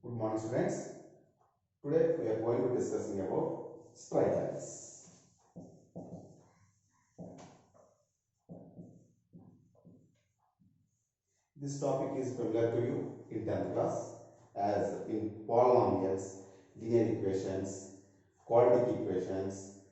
Good morning, students. Today we are going to discussing about straight lines. This topic is familiar to you in 10th class as in polynomials, linear equations, quadratic equations,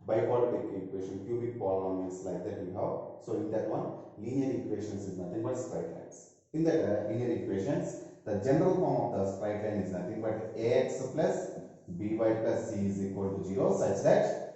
biquadratic equation, cubic polynomials like that we have. So in that one, linear equations is nothing but straight lines. In that linear equations, the general form of the straight line is nothing but ax plus by plus c is equal to 0 such that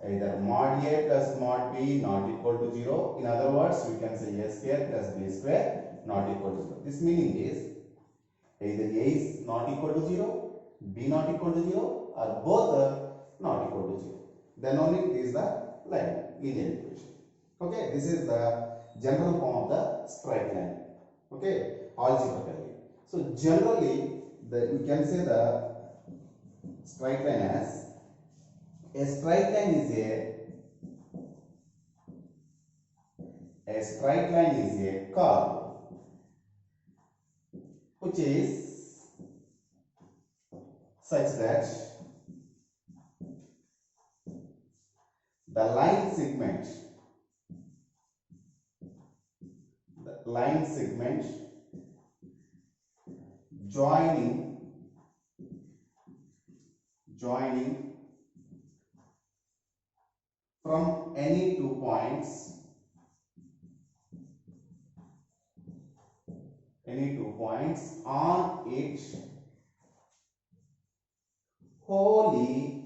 either mod a plus mod b not equal to 0. In other words, we can say a square plus b square not equal to 0. This meaning is either a is not equal to 0, b not equal to 0 or both are not equal to 0. Then only it is the linear equation. Okay, this is the general form of the straight line. Okay, algebraically. So generally, we can say the straight line as a straight line is a straight line is a curve which is such that the line segment joining from any 2 points on it wholly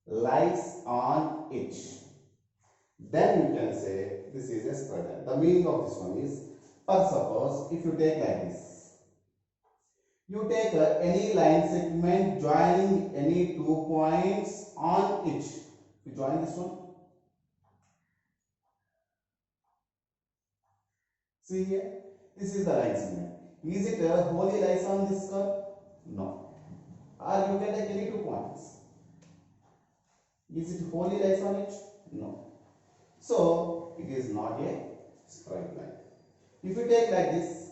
lies on it, then we can say this is a straight line. The meaning of this one is, for suppose if you take like this, you take any line segment joining any 2 points on it. You join this one. See here, this is the line segment. Is it wholly lies on this curve? No. Or you can take any 2 points. Is it wholly lies on it? No. So it is not a straight line. If you take like this,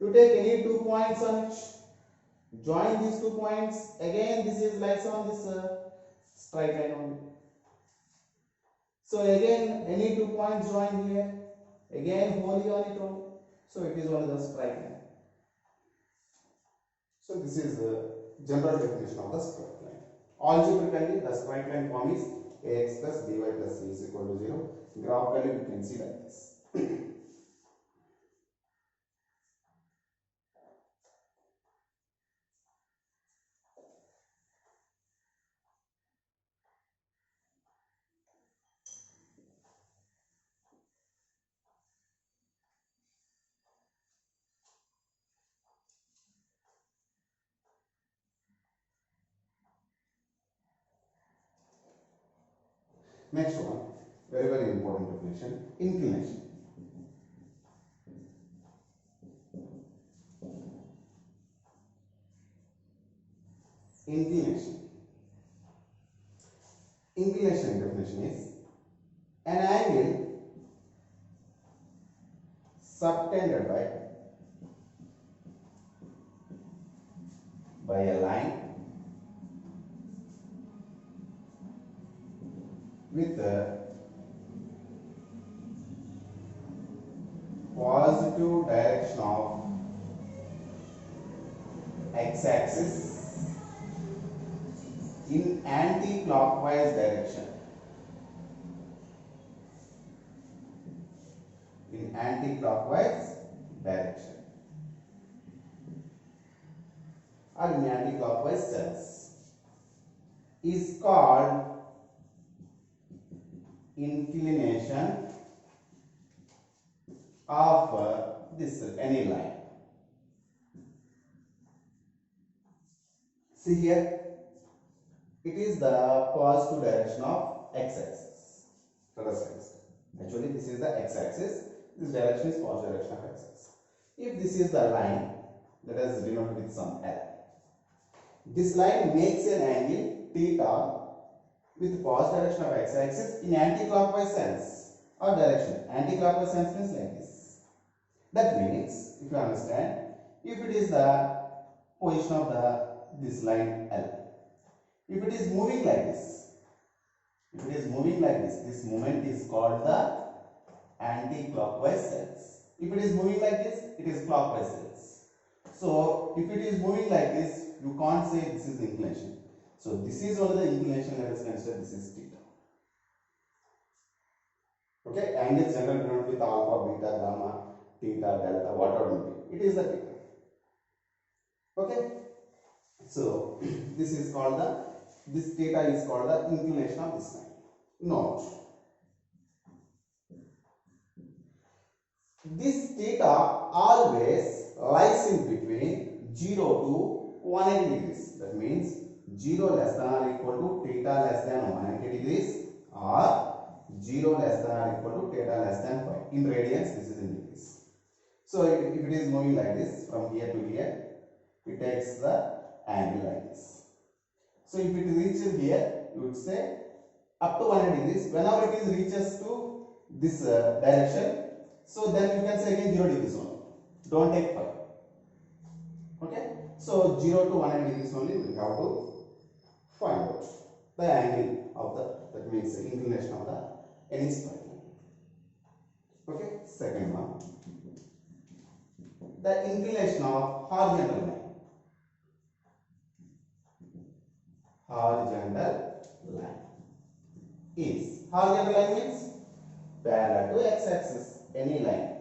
you take any 2 points on it, join these 2 points, again this is lies on this straight line only. So again any 2 points join here, again wholly on it only. So it is only the straight line. So this is the general definition of the straight line. Algebraically, the straight line form is ax plus by plus c is equal to 0. Graphically, we can see like this. Next one, very important definition, inclination. Inclination. Inclination definition is an angle subtended by a line with a positive direction of x-axis in anti-clockwise direction. In anti-clockwise direction or in anti-clockwise sense is called inclination of this any line. See here, it is the positive direction of x-axis. Actually, this is the x-axis. This direction is positive direction of x-axis. If this is the line, let us denote with some L. This line makes an angle theta with positive direction of x-axis in anti-clockwise sense or direction. Anti-clockwise sense means like this. That means, if you understand, if it is the position of this line L, if it is moving like this, if it is moving like this movement is called the anti-clockwise cells. If it is moving like this, it is clockwise cells. So, if it is moving like this, you can't say this is inclination. So, this is only the inclination. Let us consider this is theta. Okay, angles generally denoted with alpha, beta, gamma, theta, delta, whatever may be. It is the theta. Okay, so this is called this theta is called the inclination of this line. Note, this theta always lies in between 0 to 180 degrees. That means 0 less than or equal to theta less than 180 degrees, or 0 less than or equal to theta less than 5. In radians, this is in degrees. So if it is moving like this from here to here, it takes the angle like this. So if it reaches here, you would say up to 180 degrees. Whenever it is reaches to this direction, so then you can say again 0 degrees only. Don't take 5. Okay. So 0 to 180 degrees only we have to find out the angle of that means the inclination of any straight line. Okay. Second one, the inclination of horizontal line. Horizontal line means parallel to x-axis, any line.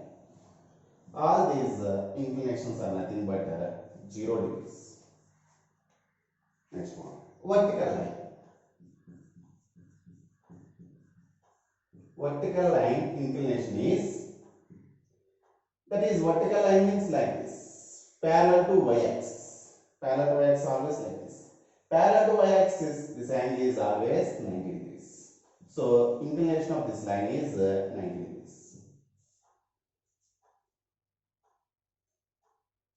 All these inclinations are nothing but 0 degrees. Next one, vertical line. Vertical line inclination is, that is, vertical line means like this, parallel to y-axis. Parallel to y-axis always like this. Parallel to y-axis, this angle is always 90 degrees. So inclination of this line is 90 degrees.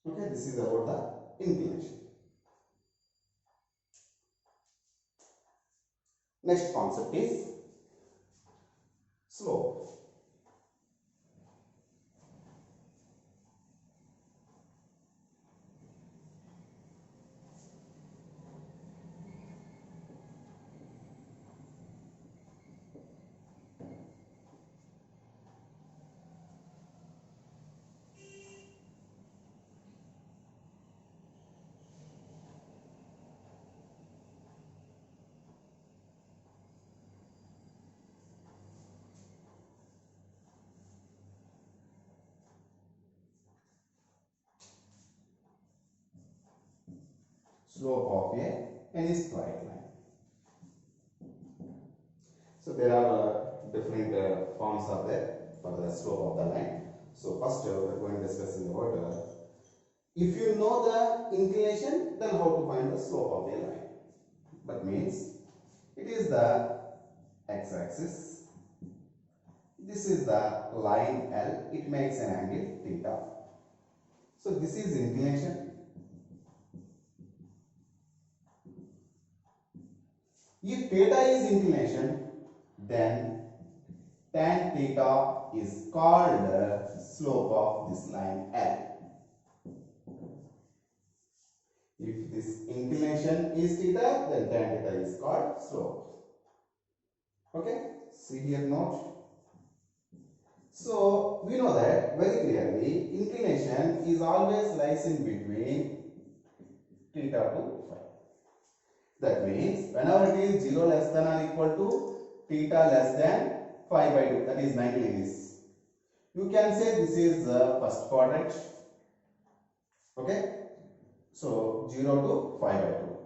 Okay, this is about the inclination. Next concept is slope. Slope of any straight line. So there are different forms are there for the slope of the line. So first we are going to discuss about if you know the inclination, then how to find the slope of the line. That means it is the x-axis. This is the line L. It makes an angle theta. So this is inclination. If theta is inclination, then tan theta is called slope of this line L. If this inclination is theta, then tan theta is called slope. Okay, see here note. So we know that very clearly inclination is always lies in between theta to phi. That means whenever it is 0 less than or equal to theta less than phi by 2, that is 90 degrees. You can say this is the first quadrant. Okay. So 0 to phi by 2.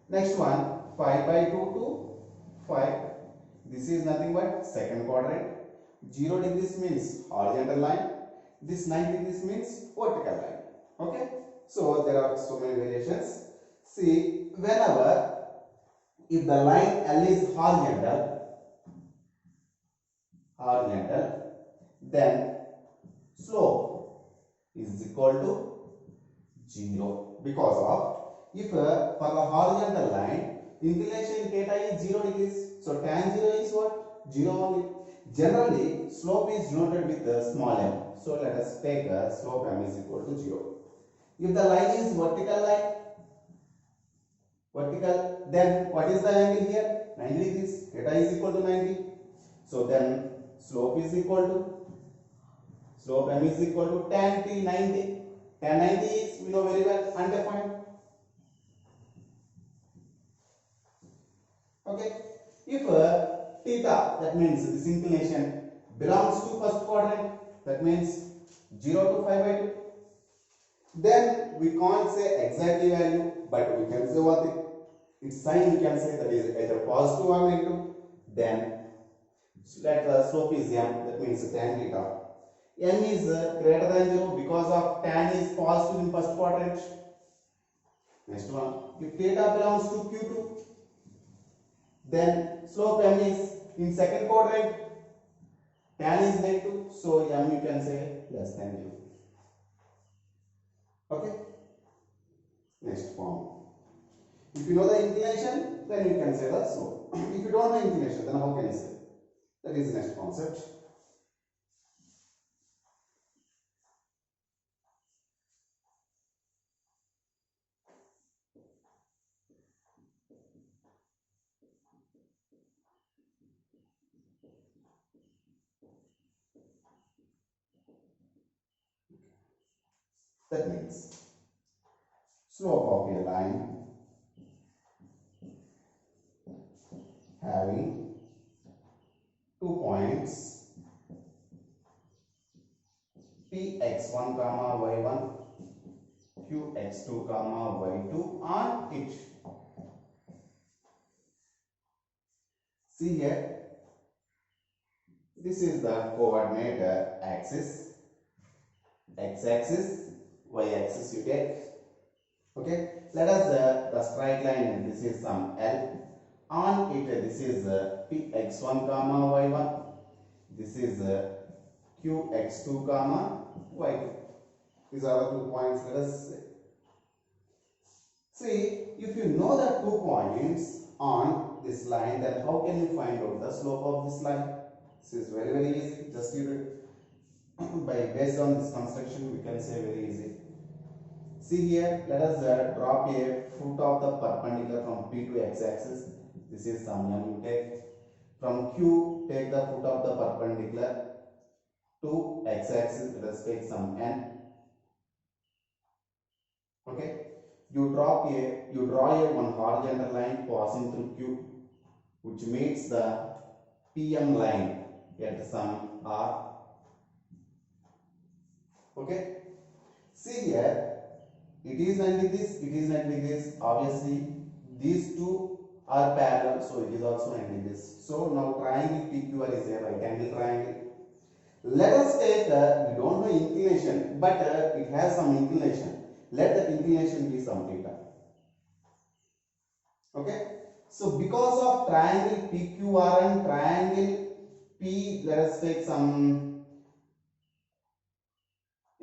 Next one, phi by 2 to phi. This is nothing but second quadrant. 0 degrees means horizontal line. This 90 degrees means vertical line. Okay. So there are so many variations. See, whenever if the line L is horizontal, then slope is equal to 0, because of if for the horizontal line inclination theta is 0 degrees, so tan 0 is what? 0 only. Generally slope is denoted with small m, So let us take a slope m is equal to 0. If the line is vertical line, then what is the angle here? 90 degrees. Theta is equal to 90. So then slope m is equal to tan t 90. Tan 90 is, we know very well, undefined. Okay. If theta, that means this inclination, belongs to first quadrant, that means 0 to 5 by 2, then we can't say exactly value, but we can say what its sign we can say, that is either positive or negative. Then let the slope is m, that means tan theta. M is greater than 0 because of tan is positive in first quadrant. Next one, if theta belongs to Q2, then slope m is in second quadrant, tan is negative, so m you can say less than 0. Okay. Next form. If you know the inclination, then you can say the slope. If you don't know inclination, then how can you say? That is the next concept. That means slope of a line having 2 points px1 comma y1, qx2 comma y2 on it. See here, this is the coordinate axis, x-axis, y-axis you take. Okay, let us the straight line, this is some L. On it, this is px1 comma y1, this is qx2 comma y2. These are the 2 points. Let us say. See, if you know the 2 points on this line, then how can you find out the slope of this line? This is very easy. Just you based on this construction, we can say very easy. See here, let us drop a foot of the perpendicular from P to x-axis. This is some m you take. From Q, take the foot of the perpendicular to x-axis. Let us take some n. Okay. You draw a one horizontal line passing through Q, which meets the PM line at some R. Okay. See here, it is 90 degrees, it is 90 degrees. Obviously, these two are parallel, so it is also 90 degrees. So now triangle PQR is a right angle triangle. Let us take, we don't know inclination, but it has some inclination. Let that inclination be some theta. Okay. So because of triangle PQR and triangle P, let us take some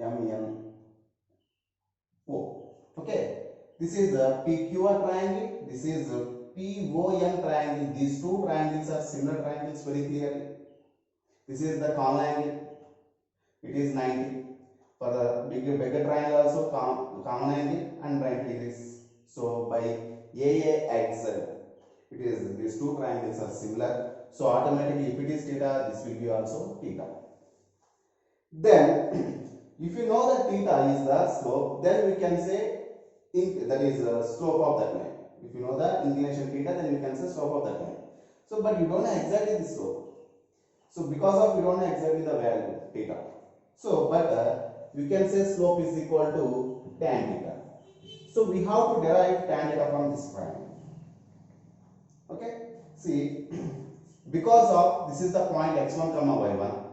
MNO. Okay. This is the PQR triangle. This is the POM triangle. These two triangles are similar triangles very clearly. This is the common angle. It is 90. For the bigger triangle also common angle and 90 degrees. So by AAXL, it is these two triangles are similar. So automatically, if it is theta, this will be also theta. Then, if you know that theta is the slope, then we can say that is the slope of that line. If you know the inclination theta, then we can say slope of that line. So, but you don't know exactly the slope. So, because of you don't know exactly the value theta. So, but we can say slope is equal to tan theta. So, we have to derive tan theta from this triangle. Okay. See, because of this is the point x1 comma y1,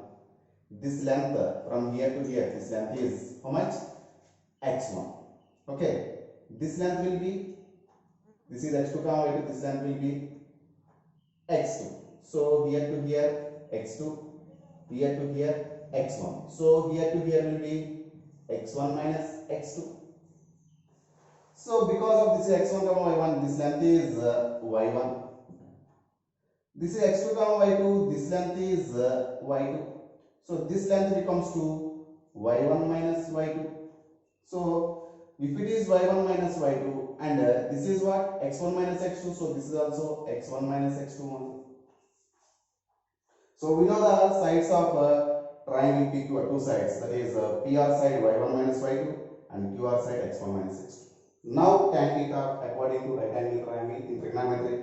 this length from here to here, this length is how much? X1. Okay. This length will be, this is x2 comma y2, this length will be x2. So here to here x2, here to here x1. So here to here will be x1 minus x2. So because of this x1 comma y1, this length is y1. This is x2 comma y2, this length is y2. So this length becomes 2. y1 minus y2. So if it is y1 minus y2 and this is what x1 minus x2, so this is also x1 minus x2 only. So we know the sides of triangle PQ are two sides, that is PR side y1 minus y2 and QR side x1 minus x2. Now tan theta according to right angle triangle in trigonometry,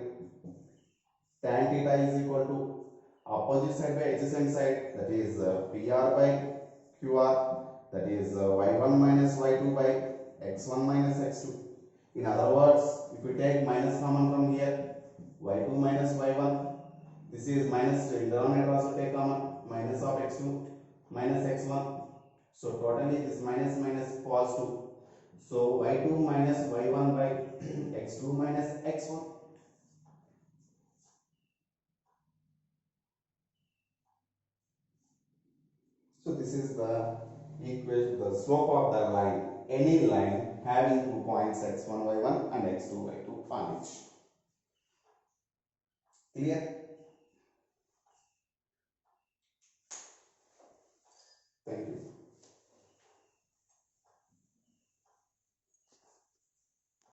tan theta is equal to opposite side by adjacent side, that is PR by QR, that is y1 minus y2 by x1 minus x2. In other words, if we take minus common from here, y2 minus y1, this is minus, in denominator also take common, minus of x2 minus x1. So totally this minus minus falls to, so y2 minus y1 by x2 minus x1. So this is the equation, the slope of the line, any line having 2 points x1 y1 and x2 y2 on each. Clear?